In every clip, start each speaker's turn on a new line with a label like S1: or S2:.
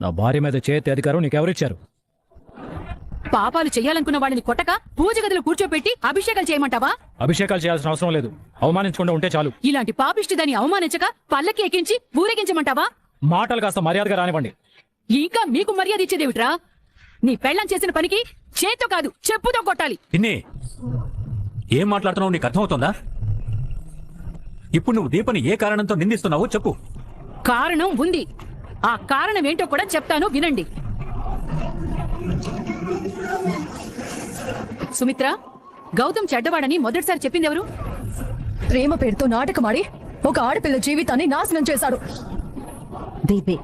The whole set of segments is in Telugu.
S1: నా భార్య మీద చేతి అధికారం నీకెవరిచ్చారు?
S2: పాపాలు చెయ్యాలనుకున్న వాళ్ళని కొట్టక పూజ గదిలో కూర్చోపెట్టి అభిషేకాలు చేయమంటావా?
S1: అభిషేకాలు చేయాల్సిన అవసరం లేదు, అవమానించకుండా ఉంటే చాలు.
S2: ఇలాంటి పాపిష్టిదాన్ని అవమానించక పల్లకి ఎక్కించి ఊరేగించమంటావా?
S1: మాటలు కాస్త మర్యాదగా రానివ్వండి.
S2: ఇంకా మీకు మర్యాద ఇచ్చేదేమిట్రా? నీ పెళ్ళం చేసిన పనికి చేత్తో కాదు చెప్పుతో కొట్టాలి.
S3: పిన్ని, ఏం మాట్లాడుతున్నావు నీకు అర్థమవుతుందా? ఇప్పుడు నువ్వు దీపని ఏ కారణంతో నిందిస్తున్నావో చెప్పు.
S2: కారణం ఉంది, ఆ కారణం ఏంటో కూడా చెప్తాను వినండి. సుమిత్ర, గౌతమ్ చెడ్డవాడని మొదటిసారి చెప్పింది ఎవరు?
S4: ప్రేమ పేరుతో నాటకమాడి ఒక ఆడపిల్ల జీవితాన్ని నాశనం చేశాడు దీపే.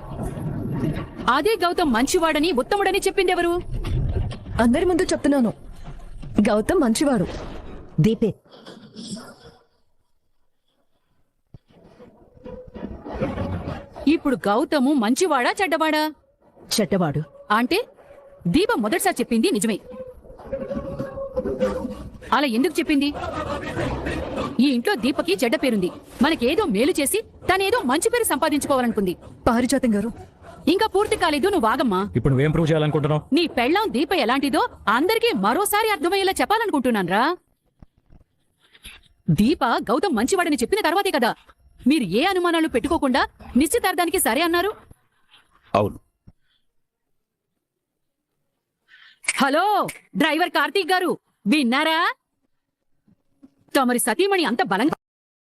S2: అదే గౌతమ్ మంచివాడని ఉత్తముడని చెప్పింది ఎవరు?
S4: అందరి ముందు చెప్తున్నాను, గౌతమ్ మంచివాడు, దీపే.
S2: ఇప్పుడు గౌతము మంచివాడా చెడ్డవాడా?
S4: చెడ్డవాడు.
S2: అంటే దీప మొదటిసారి చెప్పింది నిజమే. అలా ఎందుకు చెప్పింది? ఈ ఇంట్లో దీపకి చెడ్డ పేరుంది. మనకేదో మేలు చేసి తనేదో మంచి పేరు సంపాదించుకోవాలనుకుంది.
S4: పారిజాతం గారు,
S2: ఇంకా పూర్తి కాలేదు, నువ్వు వాగమ్మా.
S1: ఇప్పుడు నువ్వేం ప్రూవ్ చేయాలనుకుంటున్నావు?
S2: నీ పెళ్ళాం దీప ఎలాంటిదో అందరికీ మరోసారి అర్థమయ్యేలా చెప్పాలనుకుంటున్నాన్రా. దీప గౌతమ్ మంచివాడని చెప్పిన తర్వాతే కదా మీరు ఏ అనుమానాలు పెట్టుకోకుండా నిశ్చితార్థానికి సరే అన్నారు.
S3: అవును.
S2: హలో డ్రైవర్ కార్తీక్ గారు, విన్నారా? తమరి సతీమణి అంత బలంగా